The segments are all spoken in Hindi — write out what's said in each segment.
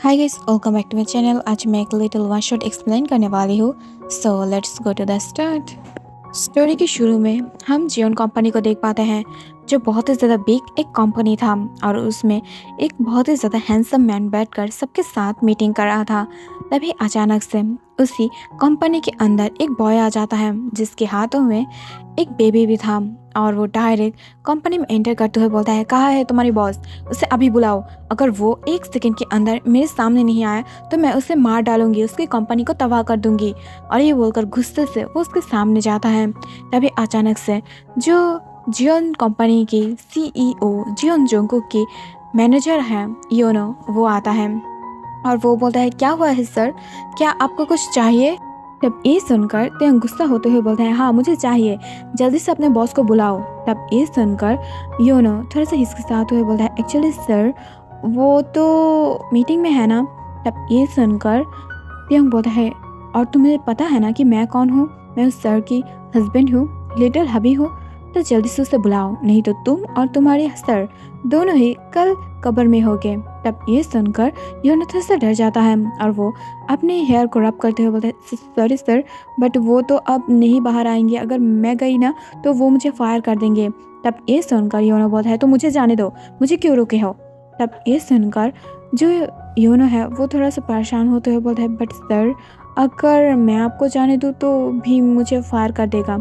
Hi guys, welcome back to my channel. आज मैं एक लिटिल वन शॉट एक्सप्लेन करने वाली हूँ। So let's go to the start. Story के शुरू में हम जियोन कंपनी को देख पाते हैं, जो बहुत ही ज़्यादा बिग एक कंपनी था और उसमें एक बहुत ही ज़्यादा हैंडसम मैन बैठकर सबके साथ मीटिंग कर रहा था। तभी अचानक से उसी कंपनी के अंदर एक बॉय आ जाता है, जिसके हाथों में एक बेबी भी था। और वो डायरेक्ट कंपनी में एंटर करते हुए बोलता है, कहाँ है तुम्हारी बॉस, उसे अभी बुलाओ। अगर वो एक सेकंड के अंदर मेरे सामने नहीं आया तो मैं उसे मार डालूंगी, उसकी कंपनी को तबाह कर दूंगी। और ये बोलकर गुस्से से वो उसके सामने जाता है। तभी अचानक से जो जियोन कंपनी की सीईओ जियोन जोंगकुक की मैनेजर है योनो, वो आता है और वो बोलता है, क्या हुआ है सर, क्या आपको कुछ चाहिए। तब ये सुनकर त्यंग गुस्सा होते हुए बोलता है, हाँ मुझे चाहिए, जल्दी से अपने बॉस को बुलाओ। तब ये सुनकर योनो थोड़ा सा हिचकिचाते हुए बोलता है, एक्चुअली सर वो तो मीटिंग में है ना। तब ये सुनकर त्यंग बोलता है, और तुम्हें पता है ना कि मैं कौन हूँ, मैं उस सर की हस्बैंड हूँ, लिटिल हबी हूँ। तो जल्दी से उसे बुलाओ, नहीं तो तुम और तुम्हारे सर दोनों ही कल कब्र में होगे। तब ये सुनकर योनो थोड़ा सा डर जाता है और वो अपने हेयर को रब करते हुए बोलते हैं, सॉरी सर, बट वो तो अब नहीं बाहर आएंगे, अगर मैं गई ना तो वो मुझे फायर कर देंगे। तब ये सुनकर योनो बोलता है, तो मुझे जाने दो, मुझे क्यों रोके हो। तब ये सुनकर जो योनो है वो थोड़ा सा परेशान होते हुए बोलता है, बट सर अगर मैं आपको जाने दूँ तो भी मुझे फायर कर देगा,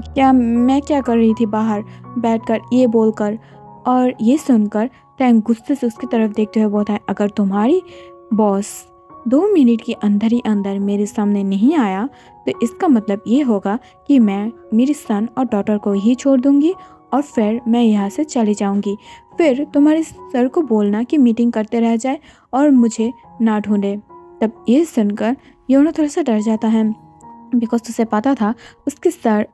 क्या मैं क्या कर रही थी बाहर बैठकर, ये बोलकर। और ये सुनकर टैंक गुस्से से उसकी तरफ देखते हुए बोलता है, अगर तुम्हारी बॉस 2 मिनट के अंदर ही अंदर मेरे सामने नहीं आया तो इसका मतलब ये होगा कि मैं मेरी सन और डॉटर को ही छोड़ दूंगी और फिर मैं यहाँ से चली जाऊंगी। फिर तुम्हारे सर को बोलना कि मीटिंग करते रह जाए और मुझे ना ढूंढे। तब ये सुनकर योनो थोड़ा सा डर जाता है, बिकॉज उसे पता था उसके सर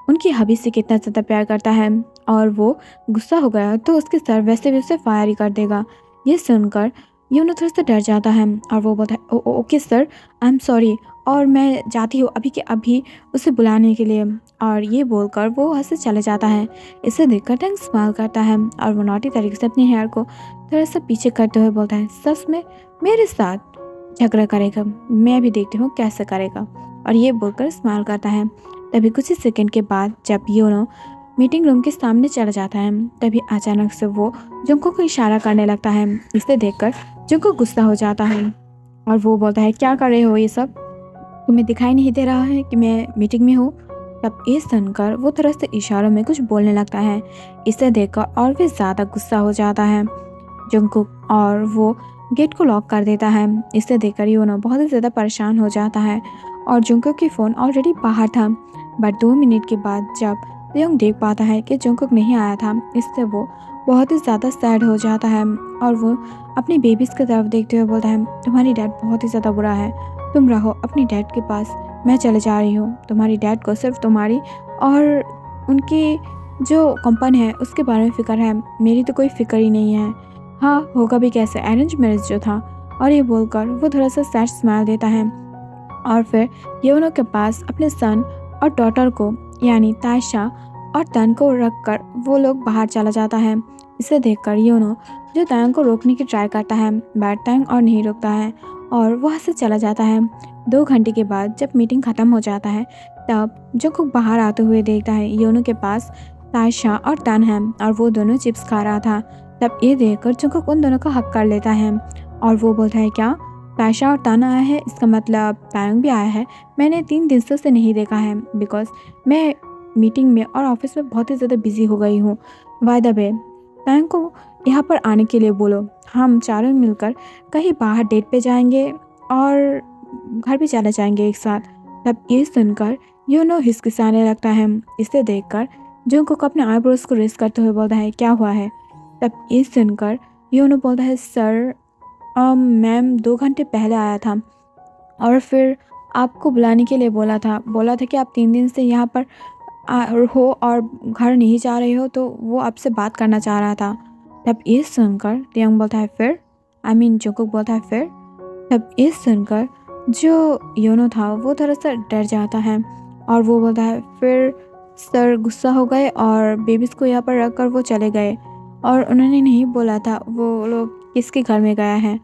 उनकी हबी से कितना ज़्यादा प्यार करता है और वो गुस्सा हो गया तो उसके सर वैसे भी उसे फायर ही कर देगा। ये सुनकर यूनो थोड़ा सा डर जाता है और वो बोलता है, okay sir, I am sorry, और मैं जाती हूँ अभी के अभी उसे बुलाने के लिए। और ये बोलकर वो वहाँ से चले जाता है। इसे देखकर टैंक स्माइल करता है और वो नॉटी तरीके से अपने हेयर को थोड़ा सा पीछे करते हुए बोलता है, सच में मेरे साथ झगड़ा करेगा, मैं भी देखती हूँ कैसे करेगा। और ये बोलकर स्माइल करता है। तभी कुछ ही सेकंड के बाद जब योनो मीटिंग रूम के सामने चला जाता है, तभी अचानक से वो जुंको को इशारा करने लगता है। इसे देखकर जुंको गुस्सा हो जाता है और वो बोलता है, क्या कर रहे हो ये सब, तुम्हें दिखाई नहीं दे रहा है कि मैं मीटिंग में हूँ। तब ये सुनकर वो थोड़ा से इशारों में कुछ बोलने लगता है। इसे देखकर और भी ज़्यादा गुस्सा हो जाता है जुंकुक और वो गेट को लॉक कर देता है। इसे देखकर योनो बहुत ही ज़्यादा परेशान हो जाता है और जुंकुक की फ़ोन ऑलरेडी बाहर था। बट 2 मिनट के बाद जब त्योंग देख पाता है कि जुंकुक नहीं आया था, इससे वो बहुत ही ज़्यादा सैड हो जाता है और वो अपनी बेबीज़ की तरफ देखते हुए बोलता है, तुम्हारी डैड बहुत ही ज़्यादा बुरा है, तुम रहो अपनी डैड के पास, मैं चले जा रही हूँ। तुम्हारी डैड को सिर्फ तुम्हारी और उनकी जो कंपनी है उसके बारे में फ़िक्र है, मेरी तो कोई फ़िक्र ही नहीं है। हाँ होगा भी कैसे, अरेंज मैरिज जो था। और ये बोलकर वो थोड़ा सा सैड स्माइल देता है और फिर योनो के पास अपने सन और डॉटर को यानी तायशा और तन को रखकर वो लोग बाहर चला जाता है। इसे देखकर योनो जो तंग को रोकने की ट्राई करता है, बट तंग और नहीं रुकता है और वहाँ से चला जाता है। 2 घंटे के बाद जब मीटिंग ख़त्म हो जाता है, तब जुंकुक बाहर आते हुए देखता है योनो के पास तायशा और तन है और वो दोनों चिप्स खा रहा था। तब ये देखकर जुंकुक उन दोनों का हक कर लेता है और वो बोलता है, क्या तायशा और तन आया है, इसका मतलब तायंग भी आया है। मैंने 3 दिन से उसे नहीं देखा है, बिकॉज मैं मीटिंग में और ऑफिस में बहुत ही ज़्यादा बिजी हो गई हूँ। बाय द वे, तायंग को यहाँ पर आने के लिए बोलो, हम चारों मिलकर कहीं बाहर डेट पे जाएंगे और घर भी चले जाएंगे एक साथ। तब ये सुनकर योनो हिचकिचाने लगता है। इसे देखकर जुंकुक अपने आईब्रोज को रेस करते हुए बोलता है, क्या हुआ है। तब ये सुनकर योनो बोलता है, सर मैम 2 घंटे पहले आया था और फिर आपको बुलाने के लिए बोला था कि आप 3 दिन से यहाँ पर हो और घर नहीं जा रहे हो, तो वो आपसे बात करना चाह रहा था। तब ये सुनकर त्यंग बोलता है, फिर जुंकुक बोलता है फिर। तब ये सुनकर जो योनो था वो थोड़ा सा डर जाता है और वो बोलता है, फिर सर गुस्सा हो गए और बेबीज़ को यहाँ पर रख कर वो चले गए और उन्होंने नहीं बोला था वो लोग किसके घर में गया है।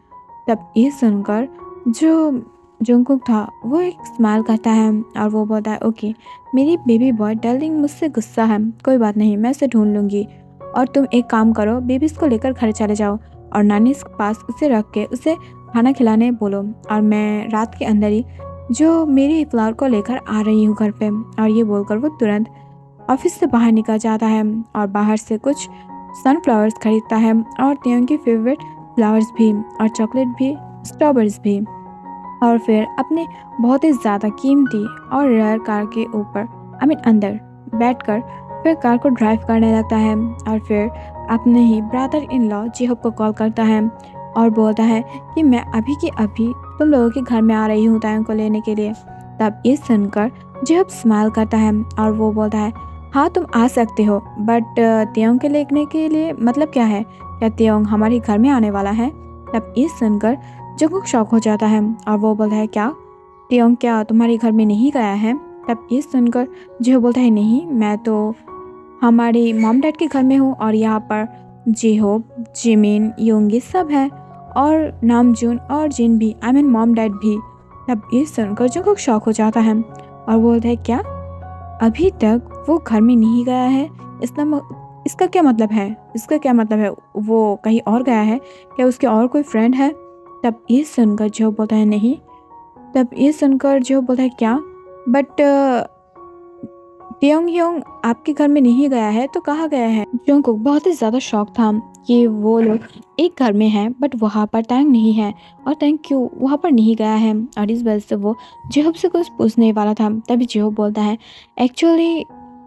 तब ये सुनकर जो जंगकुक था वो एक स्माइल करता है और वो बोलता है ओके, मेरी बेबी बॉय डार्लिंग मुझसे गुस्सा है, कोई बात नहीं, मैं उसे ढूंढ लूँगी। और तुम एक काम करो, बेबीज को लेकर घर चले जाओ और नानी के पास उसे रख के उसे खाना खिलाने बोलो, और मैं रात के अंदर ही जो मेरी फ्लावर को लेकर आ रही हूँ घर पे। और ये बोलकर वो तुरंत ऑफिस से बाहर निकल जाता है और बाहर से कुछ सनफ्लावर्स खरीदता है और त्यों की फेवरेट फ्लावर्स भी और चॉकलेट भी, स्ट्रॉबेरीज भी। और फिर अपने बहुत ही ज़्यादा कीमती और रेयर कार के ऊपर अंदर बैठकर फिर कार को ड्राइव करने लगता है और फिर अपने ही ब्रदर इन लॉ जेहब को कॉल करता है और बोलता है कि मैं अभी के अभी तुम लोगों के घर में आ रही हूँ तायों को लेने के लिए। तब ये सुनकर जेहब स्माइल करता है और वो बोलता है हाँ तुम आ सकते हो, बट त्यों के लेने के लिए मतलब क्या है, क्या त्यों हमारे घर में आने वाला है? तब ये सुनकर जंगकुक शॉक हो जाता है और वो बोलता है क्या त्यों क्या तुम्हारे घर में नहीं गया है? तब ये सुनकर जेहो बोलता है नहीं, मैं तो हमारे मॉम डैड के घर में हूँ और यहाँ पर जेहो, जिमिन, योंगी सब है और नामजून और जिन भी, मॉम डैड भी। तब ये सुनकर जंगकुक शॉक हो जाता है और बोलता है क्या अभी तक वो घर में नहीं गया है? इसका क्या मतलब है? इसका क्या मतलब है? वो कहीं और गया है क्या? उसके और कोई फ्रेंड है? तब ये सुनकर जो बोलता है नहीं। तब ये सुनकर जो बोलता है क्या, बट त्योंग योंग आपके घर में नहीं गया है तो कहाँ गया है? जंगकुक बहुत ही ज़्यादा शौक था कि वो लोग एक घर में हैं बट वहाँ पर टैंग नहीं है और टैंग क्यों वहाँ पर नहीं गया है, और इस वजह से वो जेहोब से कुछ पूछने वाला था। तभी जेहोब बोलता है एक्चुअली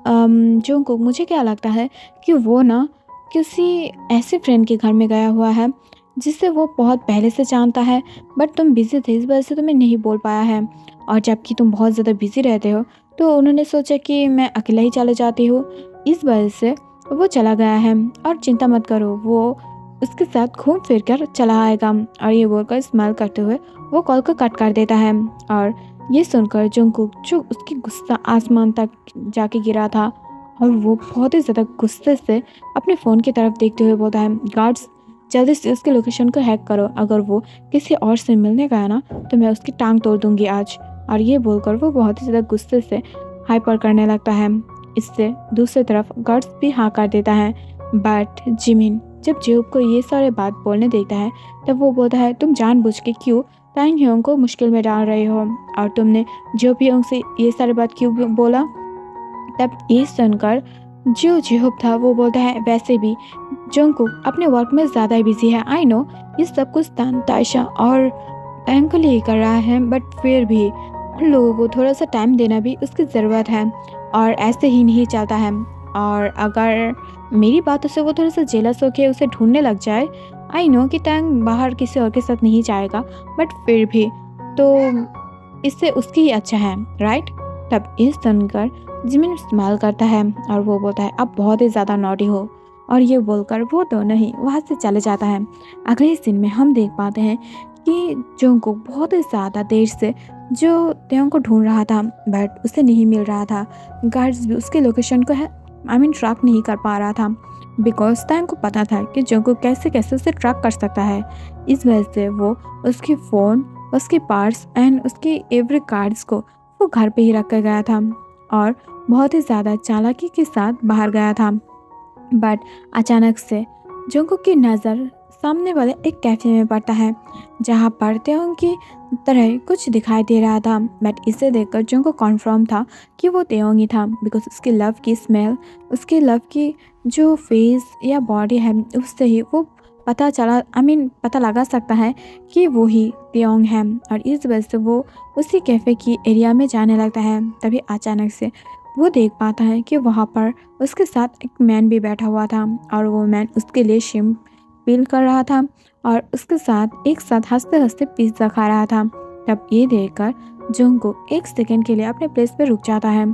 जंगकुक मुझे क्या लगता है कि वो ना किसी ऐसे फ्रेंड के घर में गया हुआ है जिसे वो बहुत पहले से जानता है, बट तुम बिजी थे इस वजह से तुम्हें नहीं बोल पाया है, और जबकि तुम बहुत ज़्यादा बिजी रहते हो तो उन्होंने सोचा कि मैं अकेला ही चले जाती हूँ, इस वजह से वो चला गया है और चिंता मत करो, वो उसके साथ घूम फिर कर चला आएगा। और ये बोलकर स्माइल करते हुए वो कॉल को कट कर देता है। और ये सुनकर जंगकुक जो उसकी गुस्सा आसमान तक जाके गिरा था और वो बहुत ही ज़्यादा गुस्से से अपने फ़ोन की तरफ देखते हुए बोलता है गार्ड्स जल्दी से उसकी लोकेशन को हैक करो, अगर वो किसी और से मिलने गया ना तो मैं उसकी टांग तोड़ दूंगी आज। और ये बोलकर वो बहुत ही ज़्यादा गुस्से से हाइपर करने लगता है। इससे दूसरी तरफ गार्ड्स भी हाँ कर देता है, बट जिमिन जब जेहूब को ये सारे बात बोलने देखता है तब वो बोलता है तुम जानबूझ के क्यों टैंग ह्योंग को मुश्किल में डाल रहे हो, और तुमने जेहूब ह्योंग से ये सारे बात क्यों बोला? तब ये सुनकर जो जेहूब था वो बोलता है वैसे भी जंगकुक अपने वर्क में ज़्यादा बिजी है, आई नो ये सब कुछ तायशा और टैंग को लिए कर रहा है, बट फिर भी उन लोगों को थोड़ा सा टाइम देना भी उसकी ज़रूरत है और ऐसे ही नहीं चलता है। और अगर मेरी बातों से वो थोड़ा सा जेलस होकर उसे ढूंढने लग जाए, आई नो कि टैंग बाहर किसी और के साथ नहीं जाएगा, बट फिर भी तो इससे उसकी ही अच्छा है, राइट? तब ये सुनकर जिमिन स्माइल करता है और वो बोलता है आप बहुत ही ज़्यादा नॉटी हो, और ये बोलकर वो दोनों ही वहाँ से चले जाता है। अगले सीन में हम देख पाते हैं कि जंगकुक बहुत ही ज़्यादा देर से जो त्यों को ढूंढ रहा था बट उसे नहीं मिल रहा था। गार्ड्स भी उसके लोकेशन को ट्रैक नहीं कर पा रहा था, बिकॉज त्यों को पता था कि जंगकुक कैसे कैसे उसे ट्रैक कर सकता है। इस वजह से वो उसके फ़ोन, उसके पार्ट्स एंड उसके एवरी कार्ड्स को वो घर पे ही रख कर गया था और बहुत ही ज़्यादा चालाकी के साथ बाहर गया था। बट अचानक से जंगकुक की नज़र सामने वाले एक कैफे में पड़ता है जहाँ पर त्यों की तरह कुछ दिखाई दे रहा था, बट इसे देखकर जंगकुक कन्फर्म था कि वो त्यों ही था, बिकॉज उसकी लव की स्मेल, उसके लव की जो फेस या बॉडी है उससे ही वो पता चला, पता लगा सकता है कि वो ही त्यों है। और इस वजह से वो उसी कैफ़े की एरिया में जाने लगता है। तभी अचानक से वो देख पाता है कि वहाँ पर उसके साथ एक मैन भी बैठा हुआ था और वो मैन उसके लिए शिम्प पील कर रहा था और उसके साथ एक साथ हंसते हंसते पिज्ज़ा खा रहा था। तब ये देखकर जंगकुक एक सेकंड के लिए अपने प्लेस पे रुक जाता है।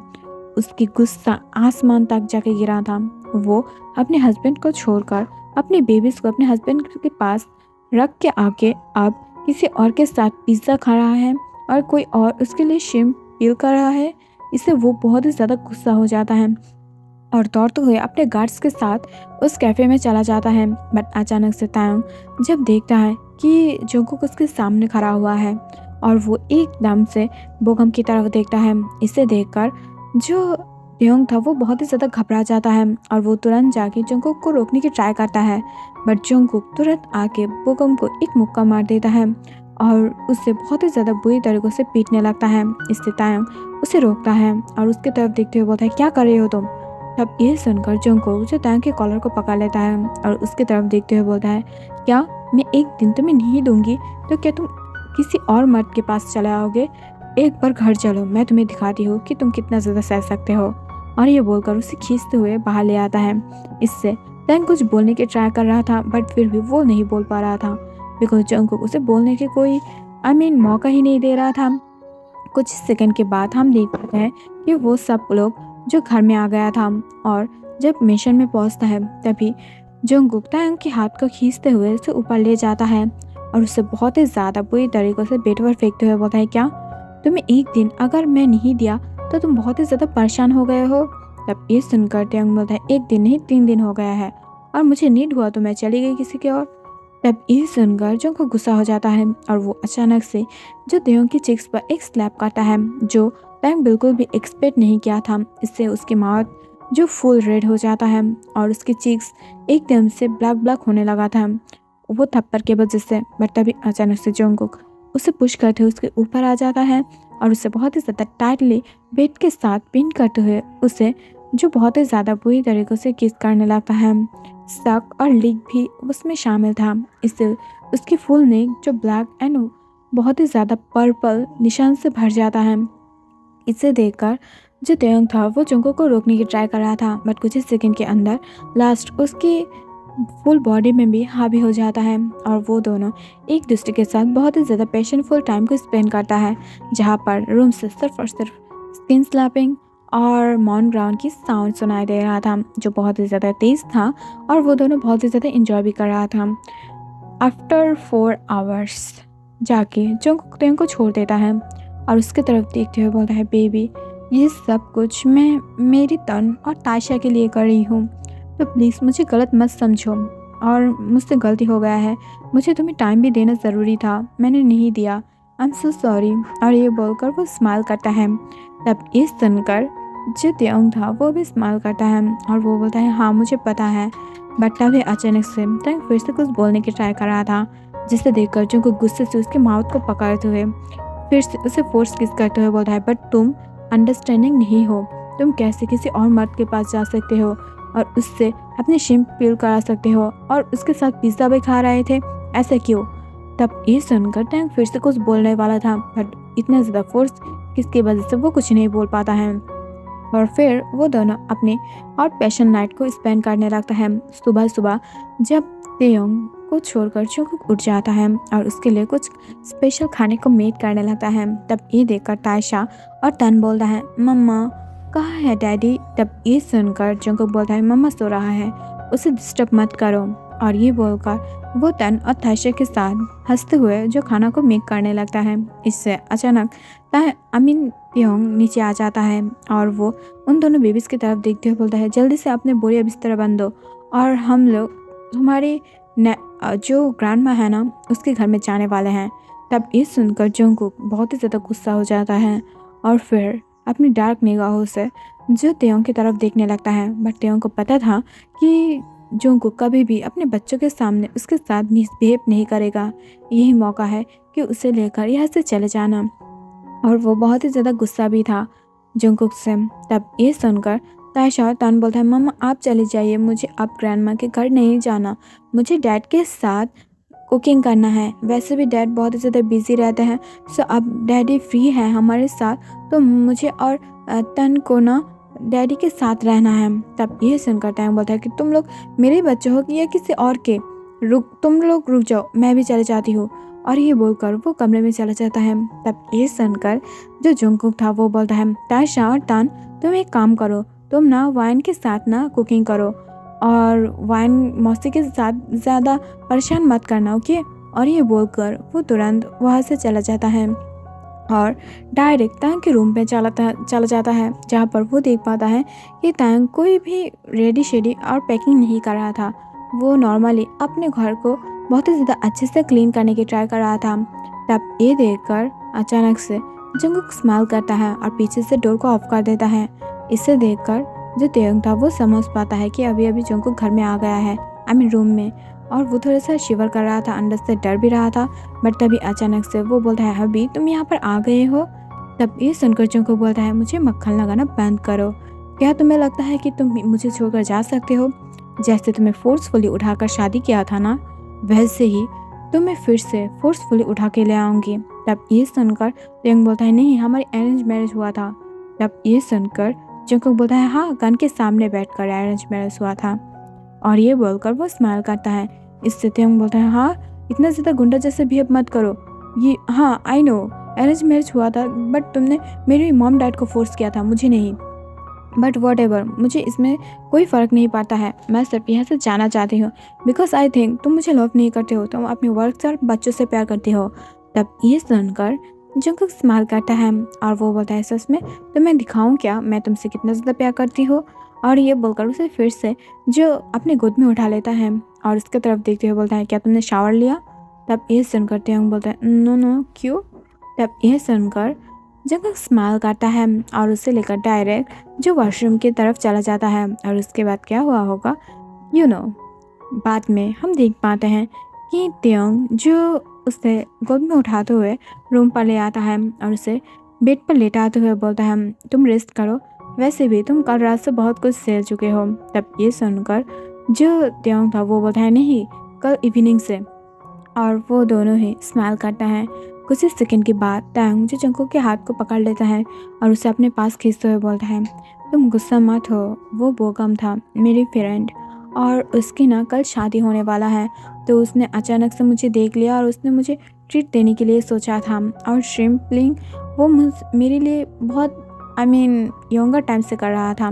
उसकी गुस्सा आसमान तक जाके गिरा था। वो अपने हस्बैंड को छोड़कर अपनी बेबीज को अपने हस्बैंड के पास रख के आके अब किसी और के साथ पिज्ज़ा खा रहा है और कोई और उसके लिए शिम्प पील कर रहा है। इससे वो बहुत ही ज़्यादा गुस्सा हो जाता है और दौड़ते हुए अपने गार्ड्स के साथ उस कैफ़े में चला जाता है। बट अचानक से तायोंग जब देखता है कि जंगकुक उसके सामने खड़ा हुआ है और वो एकदम से बोगम की तरफ देखता है। इसे देखकर जो त्योंग था वो बहुत ही ज़्यादा घबरा जाता है और वो तुरंत जाके जंगकुक को रोकने की ट्राई करता है, बट जंगकुक तुरंत आके बोगम को एक मुक्का मार देता है और उससे बहुत ही ज़्यादा बुरी तरीक़ों से पीटने लगता है। इससे तायंग उसे रोकता है और उसकी तरफ देखते हुए बोलता है, क्या कर रहे हो तुम? तब ये सुनकर जंगकुक जो तायंग के कॉलर को पकड़ लेता है और उसकी तरफ देखते हुए बोलता है, क्या मैं एक दिन तुम्हें नहीं दूंगी तो क्या तुम किसी और मर्द के पास चले आओगे? एक बार घर चलो, मैं तुम्हें दिखाती हूँ कि तुम कितना ज़्यादा सह सकते हो। और ये बोलकर उसे खींचते हुए बाहर ले आता है। इससे तायंग कुछ बोलने की ट्राई कर रहा था, बट फिर भी वो नहीं बोल पा रहा था बिकॉज जंगकुक उसे बोलने के कोई मौका ही नहीं दे रहा था। कुछ सेकंड के बाद हम देख पाते हैं कि वो सब लोग जो घर में आ गया था और जब मिशन में पहुंचता है तभी जंगकुक तायंग के हाथ को खींचते हुए उसे ऊपर ले जाता है और उसे बहुत ही ज़्यादा बुरी तरीक़ों से बेड पर फेंकते हुए बोलता है, क्या तुम्हें एक दिन अगर मैं नहीं दिया तो तुम बहुत ही ज़्यादा परेशान हो गए हो? तब ये सुनकर तायंग बोलता है, एक दिन नहीं 3 दिन हो गया है और मुझे नीड हुआ तो मैं चली गई किसी के और। तब ये सुनकर जंगकुक गुस्सा हो जाता है और वो अचानक से जो तायंग की चिक्स पर एक स्लैप करता है जो तायंग बिल्कुल भी एक्सपेक्ट नहीं किया था। इससे उसकी माउथ जो फुल रेड हो जाता है और उसकी चीक्स एकदम से ब्लैक ब्लैक होने लगा था वो थप्पड़ के वजह से। बट तभी अचानक से जंगकुक उसे पुश करते हुए उसके ऊपर आ जाता है और उसे बहुत ही ज़्यादा टाइटली बेड के साथ पिन करते हुए उसे जो बहुत ही ज़्यादा बुरी तरीक़ों से किस करने लगता है। शक और लीक भी उसमें शामिल था। इससे उसकी फुल नेक जो ब्लैक एंड बहुत ही ज़्यादा पर्पल निशान से भर जाता है। इसे देखकर जो तायंग था वो जंगकुक को रोकने की ट्राई कर रहा था, बट कुछ ही सेकंड के अंदर लास्ट उसकी फुल बॉडी में भी हावी हो जाता है और वो दोनों एक दूसरे के साथ बहुत ही ज़्यादा पैशनफुल टाइम को स्पेंड करता है, जहाँ पर रूम से सिर्फ और सिर्फ स्किन स्लैपिंग और मॉन ग्राउंड की साउंड सुनाई दे रहा था जो बहुत ही ज़्यादा तेज़ था और वो दोनों बहुत ही ज़्यादा इंजॉय भी कर रहा था। आफ्टर 4 आवर्स जाके जंगकुक तायंग को छोड़ देता है और उसकी तरफ देखते हुए बोलता है, बेबी ये सब कुछ मैं मेरी तन और तायशा के लिए कर रही हूँ, तो प्लीज़ मुझे गलत मत समझो और मुझसे गलती हो गया है, मुझे तुम्हें टाइम भी देना ज़रूरी था, मैंने नहीं दिया, आई एम सो सॉरी। और ये बोलकर वो स्माइल करता है। तब ये सुनकर जो तायंग था वो भी स्माइल करता है और वो बोलता है, हाँ मुझे पता है। बट तभी अचानक से तायंग फिर से कुछ बोलने की ट्राई कर रहा था, जिसे देखकर जो गुस्से से उसके माउथ को पकड़ते हुए फिर से उसे फोर्स किस करते हुए बोलता है, बट तुम अंडरस्टैंडिंग नहीं हो, तुम कैसे किसी और मर्द के पास जा सकते हो और उससे अपने शिम फील करा सकते हो और उसके साथ पिज़्ज़ा भी खा रहे थे, ऐसा क्यों? तब ये सुनकर टैंक फिर से कुछ बोलने वाला था, बट इतना ज़्यादा फोर्स किसकी वजह से वो कुछ नहीं बोल पाता है। और फिर वो दोनों अपने और पैशन नाइट को स्पेंड करने लगता है। सुबह सुबह जब तायंग को छोड़कर जंगकुक उठ जाता है और उसके लिए कुछ स्पेशल खाने को मेड करने लगता है, तब ये देखकर तायशा और तन बोलता है, मम्मा कहाँ है डैडी? तब ये सुनकर जंगकुक बोलता है, मम्मा सो रहा है, उसे डिस्टर्ब मत करो। और ये बोलकर वो तन और तायशा के साथ हंसते हुए जो खाना को मेक करने लगता है। इससे अचानक तायंग नीचे आ जाता है और वो उन दोनों बेबीज़ की तरफ देखते हुए बोलता है, जल्दी से अपने बोरिया बिस्तर बंद दो और हम लोग हमारे जो ग्रैंड माँ है ना उसके घर में जाने वाले हैं। तब ये सुनकर जंगकुक बहुत ही ज़्यादा गुस्सा हो जाता है और फिर अपनी डार्क निगाहों से जो तायंग की तरफ देखने लगता है। बट तायंग को पता था कि जंगकुक कभी भी अपने बच्चों के सामने उसके साथ मिसबिहेव नहीं करेगा, यही मौका है कि उसे लेकर यहाँ से चले जाना। और वो बहुत ही ज़्यादा गुस्सा भी था जंगकुक से। तब ये सुनकर तायशा और तन बोलता है, मम्मा आप चले जाइए, मुझे अब ग्रैंड माँ के घर नहीं जाना, मुझे डैड के साथ कुकिंग करना है। वैसे भी डैड बहुत ही ज़्यादा बिजी रहते हैं, सो अब डैडी फ्री है हमारे साथ, तो मुझे और तन को ना डैडी के साथ रहना है। तब ये सुनकर टाइम बोलता है कि तुम लोग मेरे बच्चे हो कि या किसी और के, तुम लोग रुक जाओ, मैं भी चले जाती हूँ। और ये बोलकर वो कमरे में चला जाता है। तब ये सुनकर जो जंगकुक था वो बोलता है, तायशा और तन तुम एक काम करो, तुम ना वाइन के साथ ना कुकिंग करो और वाइन मौसी के साथ ज़्यादा परेशान मत करना, ओके? और ये बोलकर वो तुरंत वहाँ से चला जाता है और डायरेक्ट तायंग के रूम पे चला जाता है, जहाँ पर वो देख पाता है कि तायंग कोई भी रेडी शेडी और पैकिंग नहीं कर रहा था। वो नॉर्मली अपने घर को बहुत ही ज़्यादा अच्छे से क्लीन करने की ट्राई कर रहा था। तब ये देखकर अचानक से जंगकुक स्माइल करता है और पीछे से डोर को ऑफ कर देता है। इसे देखकर जो तेयंग था वो समझ पाता है कि अभी अभी जंगकुक घर में आ गया है, आई मीन रूम में, और वो थोड़ा सा शिवर कर रहा था, अंदर से डर भी रहा था। बट तभी अचानक से वो बोलता है, अभी तुम यहाँ पर आ गए हो? तब ये सुनकर जंगकुक बोलता है, मुझे मक्खन लगाना बंद करो। क्या तुम्हें लगता है कि तुम मुझे छोड़कर जा सकते हो? जैसे तुम्हें फोर्सफुली उठाकर शादी किया था ना, वैसे ही तुम्हें फिर से फोर्सफुली उठा के ले आऊंगी। तब ये सुनकर तेयंग बोलता है, नहीं, हमारी अरेंज मैरिज हुआ था। तब ये सुनकर जंगकुक बोलता है, हाँ, गन के सामने बैठकर अरेंज मैरिज हुआ था। और ये बोलकर वो स्माइल करता है। इससे तेयंग बोलता है, हाँ, इतना ज़्यादा गुंडा जैसे बिहेव मत करो। ये, हाँ, आई नो अरेंज मैरिज हुआ था, बट तुमने मेरे मॉम डैड को फोर्स किया था, मुझे नहीं। बट वॉट एवर, मुझे इसमें कोई फ़र्क नहीं पड़ता है। मैं सिर्फ यहाँ से जाना चाहती हूँ बिकॉज आई थिंक तुम मुझे लव नहीं करते हो, तुम अपने वर्क से और बच्चों से प्यार करते हो। तब ये सुनकर जंगकुक स्माइल करता है और वो बोलता है, सच में? तो मैं दिखाऊँ क्या मैं तुमसे कितना ज़्यादा प्यार करती हूँ? और ये बोलकर उसे फिर से जो अपने गोद में उठा लेता है और उसके तरफ देखते हुए बोलता है, क्या तुमने शावर लिया? तब ये सुनकर तेयंग बोलता है, नो नो, क्यों? तब ये सुनकर जंगकुक स्माइल करता है और उसे लेकर डायरेक्ट जो वॉशरूम की तरफ चला जाता है। और उसके बाद क्या हुआ होगा, यू नो, बाद में हम देख पाते हैं कि तेयंग जो उसे गोद में उठाते हुए रूम पर ले आता है और उसे बेड पर लेटाते हुए बोलता है, तुम रेस्ट करो, वैसे भी तुम कल रात से बहुत कुछ सह चुके हो। तब ये सुनकर जो तेयंग था वो बोलता है, नहीं, कल इवनिंग से। और वो दोनों ही स्माइल करता है। कुछ ही सेकंड के बाद तेयंग जो जंगकुक के हाथ को पकड़ लेता है और उसे अपने पास खींचते हुए बोलता है, तुम गुस्सा मत हो, वो बोगम था, मेरी फ्रेंड, और उसकी ना कल शादी होने वाला है, तो उसने अचानक से मुझे देख लिया और उसने मुझे ट्रीट देने के लिए सोचा था। और श्रिम्पलिंग वो मेरे लिए बहुत आई मीन यंगर टाइम से कर रहा था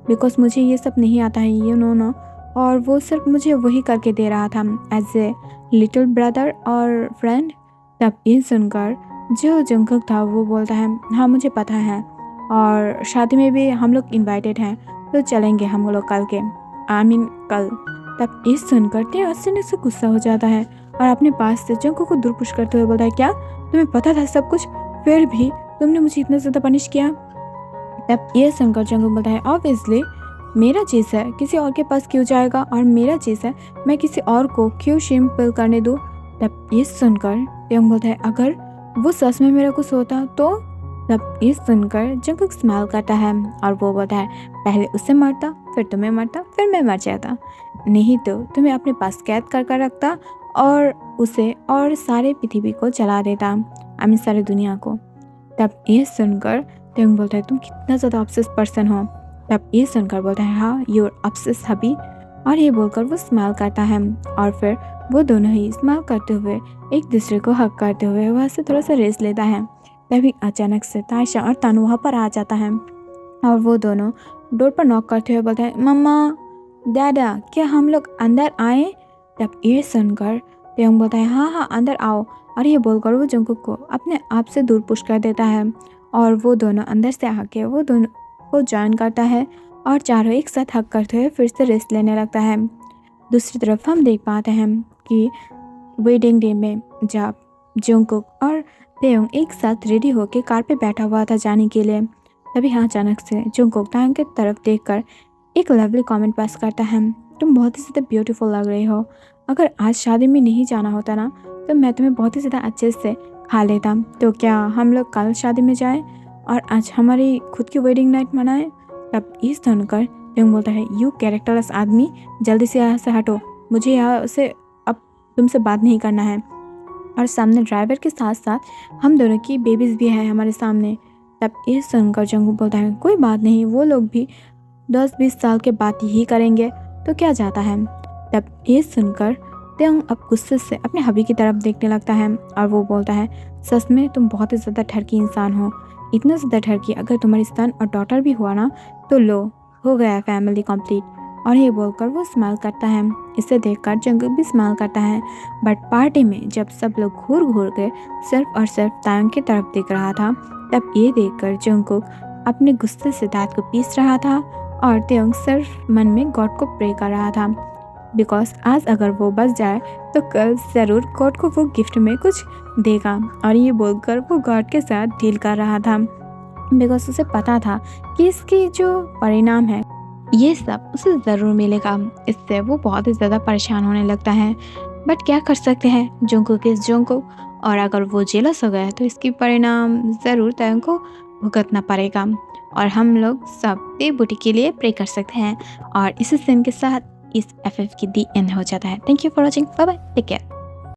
बिकॉज मुझे ये सब नहीं आता है, यू नो, और वो सिर्फ मुझे वही करके दे रहा था एज ए लिटिल ब्रदर और फ्रेंड। तब ये सुनकर जो जंगकुक था वो बोलता है, हाँ, मुझे पता है, और शादी में भी हम लोग इनवाइटेड हैं, तो चलेंगे हम लोग कल के, आई मीन कल। तब ये सुनकर तेयंग अचानक से गुस्सा हो जाता है और अपने पास से जंगकुक को दूर पुश करते हुए बोलता है, क्या तुम्हें पता था सब कुछ, फिर भी तुमने मुझे इतना ज़्यादा पनिश किया? तब ये सुनकर जंगकुक बोलता है, ऑब्वियसली मेरा चीज़ है किसी और के पास क्यों जाएगा, और मेरा चीज़ है मैं किसी और को क्यों शेम फील करने दूँ? तब ये सुनकर तेयंग बोलता है, अगर वो सच में मेरा कुछ होता तो? तब ये सुनकर जंगकुक स्माइल करता है और वो बोलता है, पहले उसे मारता, फिर तुम्हें मारता, फिर मैं मर जाता, नहीं तो तुम्हें अपने पास कैद कर कर रखता और उसे और सारे पृथ्वी को जला देता, आई मीन सारी दुनिया को। तब ये सुनकर तेयंग बोलता है, तुम कितना ज़्यादा ऑब्सेस पर्सन हो। तब ये सुनकर बोलता है, हाँ, यूर ऑब्सेस हबी। और ये बोलकर वो स्माइल करता है और फिर वो दोनों ही स्माइल करते हुए एक दूसरे को हक करते हुए वहाँ से थोड़ा सा रेस्ट लेता है। तभी अचानक से तायशा और तानू वहाँ पर आ जाता है और वो दोनों डोर पर नॉक करते हुए बोलते हैं, मम्मा, दादा, क्या हम लोग अंदर आए? तब ये सुनकर तेयंग बोलता है, हाँ हाँ, अंदर आओ। और ये बोलकर वो जंगकुक को अपने आप से दूर पुश कर देता है और वो दोनों अंदर से आके वो दोनों को ज्वाइन करता है और चारों एक साथ हक करते हुए फिर से रेस्ट लेने लगता है। दूसरी तरफ हम देख पाते हैं कि वेडिंग डे में जब जंगकुक और तेयंग एक साथ रेडी होकर कार पे बैठा हुआ था जाने के लिए, तभी हाँ अचानक से जंगकुक तेयंग की तरफ देखकर एक लवली कमेंट पास करता है, तुम बहुत ही ज़्यादा ब्यूटीफुल लग रही हो, अगर आज शादी में नहीं जाना होता ना तो मैं तुम्हें बहुत ही ज़्यादा अच्छे से खा लेता, तो क्या हम लोग कल शादी में जाएं और आज हमारी खुद की वेडिंग नाइट मनाएं? तब ये सुनकर तेयंग बोलता है, यू कैरेक्टरलेस आदमी, जल्दी से यहाँ से हटो, मुझे यहाँ से अब तुमसे बात नहीं करना है। और सामने ड्राइवर के साथ साथ हम दोनों की बेबीज़ भी है हमारे सामने। तब ये सुनकर जंगकुक बोलता है, कोई बात नहीं, वो लोग भी 10-20 साल के बाद यही करेंगे, तो क्या जाता है। तब ये सुनकर तेयंग अब गुस्से से अपने हबी की तरफ देखने लगता है और वो बोलता है, सच में तुम बहुत ही ज़्यादा ठरकी इंसान हो, इतना ज़्यादा ठरकी, अगर तुम्हारी सन और डॉटर भी हुआ ना तो लो, हो गया फैमिली कंप्लीट। और ये बोलकर वो स्माइल करता है। इसे देखकर जंगकुक भी स्माइल करता है। बट पार्टी में जब सब लोग घूर घूर के सिर्फ और सिर्फ तेयंग की तरफ देख रहा था, तब ये देखकर जंगकुक अपने गुस्से से दांत को पीस रहा था और तेयंग सिर्फ मन में गॉड को प्रे कर रहा था। बिकॉज आज अगर वो बच जाए तो कल ज़रूर गॉड को वो गिफ्ट में कुछ देगा। और ये बोलकर वो गॉड के साथ डील कर रहा था, बिकॉज उसे पता था कि इसकी जो परिणाम है ये सब उसे ज़रूर मिलेगा। इससे वो बहुत ही ज़्यादा परेशान होने लगता है। बट क्या कर सकते हैं जंगकुक इस जंगकुक, और अगर वो जेलस हो गया तो इसकी परिणाम ज़रूर तयंग को भुगतना पड़ेगा। और हम लोग सब देवबूटी के लिए प्रे कर सकते हैं। और इस सीन के साथ इस FF की दी एंड हो जाता है। Thank you for watching, bye bye, take care.